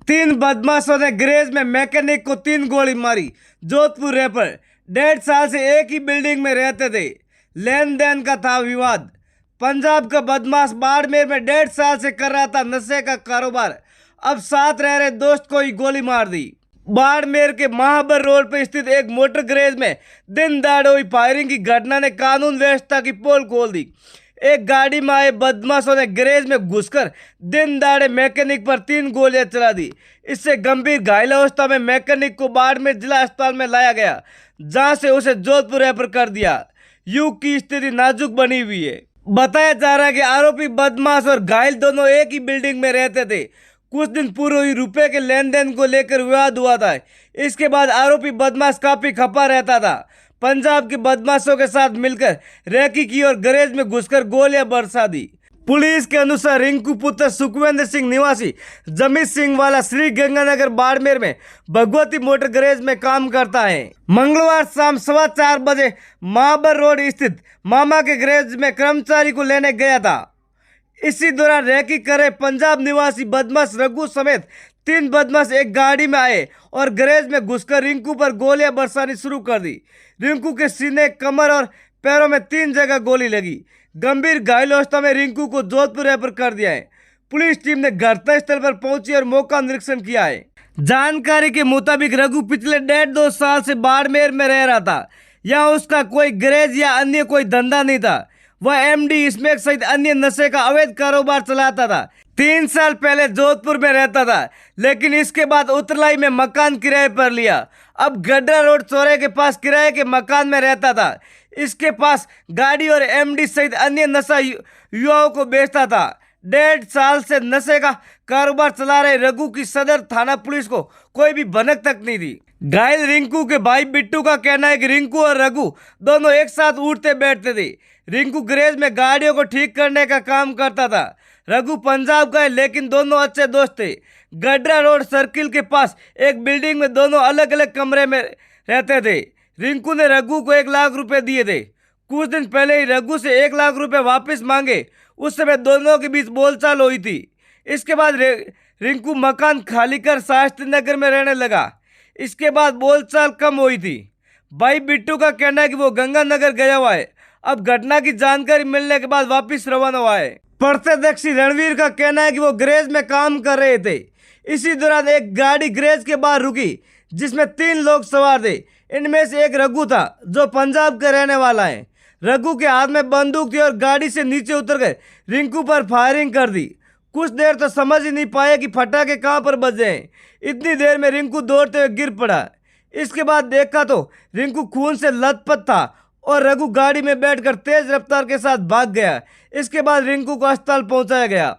तीन बदमाशों ने गैरेज में मैकेनिक को 3 गोली मारी। जोधपुर रैपर 1.5 साल से एक ही बिल्डिंग में रहते थे। लेन देन का था विवाद। पंजाब का बदमाश बाड़मेर में 1.5 साल से कर रहा था नशे का कारोबार। अब साथ रह रहे दोस्त को ही गोली मार दी। बाड़मेर के महाबर रोड पर स्थित एक मोटर गैरेज में दिन दहाड़े हुई फायरिंग की घटना ने कानून व्यवस्था की पोल खोल दी। एक गाड़ी में आए बदमाशों ने गैरेज में घुसकर दिन दहाड़े मैकेनिक पर 3 गोलियां चला दी। इससे गंभीर घायल अवस्था में मैकेनिक को बाड़मेर जिला अस्पताल में लाया गया, जहां से उसे जोधपुर रेफर कर दिया। युवक की स्थिति नाजुक बनी हुई है। बताया जा रहा है कि आरोपी बदमाश और घायल दोनों एक ही बिल्डिंग में रहते थे। कुछ दिन पूर्व हुई रुपए के लेन देन को लेकर विवाद हुआ था। इसके बाद आरोपी बदमाश काफी खपा रहता था। पंजाब के बदमाशों के साथ मिलकर रेकी की और गैरेज में घुसकर गोलियां बरसा दी। पुलिस के अनुसार रिंकू पुत्र सुखविंदर सिंह निवासी जमीत सिंह वाला श्री गंगानगर बाड़मेर में भगवती मोटर गैरेज में काम करता है। मंगलवार शाम 4:15 बजे महाबर रोड स्थित मामा के गैरेज में कर्मचारी को लेने गया था। इसी दौरान रेकी करे पंजाब निवासी बदमाश रघु समेत 3 बदमाश एक गाड़ी में आए और गैरेज में घुसकर रिंकू पर गोलियां बरसानी शुरू कर दी। रिंकू के सीने, कमर और पैरों में 3 जगह गोली लगी। गंभीर घायल अवस्था में रिंकू को जोधपुर रेफर कर दिया है। पुलिस टीम ने घटनास्थल पर पहुंची और मौका निरीक्षण किया है। जानकारी के मुताबिक रघु पिछले 1.5-2 साल से बाड़मेर में रह रहा था। यहाँ उसका कोई गैरेज या अन्य कोई धंधा नहीं था। वह एमडी, स्मैक सहित अन्य नशे का अवैध कारोबार चलाता था। 3 साल पहले जोधपुर में रहता था, लेकिन इसके बाद उतरलाई में मकान किराए पर लिया। अब गड्ढा रोड चौराहे के पास किराए के मकान में रहता था। इसके पास गाड़ी और एमडी सहित अन्य नशा युवाओं को बेचता था। 1.5 साल से नशे का कारोबार चला रहे रघु की सदर थाना पुलिस को कोई भी भनक तक नहीं थी। घायल रिंकू के भाई बिट्टू का कहना है कि रिंकू और रघु दोनों एक साथ उठते बैठते थे। रिंकू गैरेज में गाड़ियों को ठीक करने का काम करता था। रघु पंजाब का है, लेकिन दोनों अच्छे दोस्त थे। गड्ढा रोड सर्किल के पास एक बिल्डिंग में दोनों अलग अलग कमरे में रहते थे। रिंकू ने रघु को 1 लाख रुपए दिए थे। कुछ दिन पहले ही रघु से 1 लाख रुपए वापस मांगे। उस समय दोनों के बीच बोलचाल हुई थी। इसके बाद रिंकू मकान खाली कर शास्त्री नगर में रहने लगा। इसके बाद बोलचाल कम हुई थी। भाई बिट्टू का कहना है कि वो गंगानगर गया हुआ है। अब घटना की जानकारी मिलने के बाद वापस रवाना हुआ है। प्रत्यक्षदर्शी रणवीर का कहना है कि वो गैरेज में काम कर रहे थे। इसी दौरान एक गाड़ी गैरेज के बाहर रुकी, जिसमें 3 लोग सवार थे। इनमें से एक रघु था, जो पंजाब का रहने वाला है। रघु के हाथ में बंदूक थी और गाड़ी से नीचे उतर गए रिंकू पर फायरिंग कर दी। कुछ देर तो समझ ही नहीं पाए कि पटाखे कहां पर बजे हैं। इतनी देर में रिंकू दौड़ते हुए गिर पड़ा। इसके बाद देखा तो रिंकू खून से लथपथ था और रघु गाड़ी में बैठकर तेज रफ्तार के साथ भाग गया। इसके बाद रिंकू को अस्पताल पहुंचाया गया।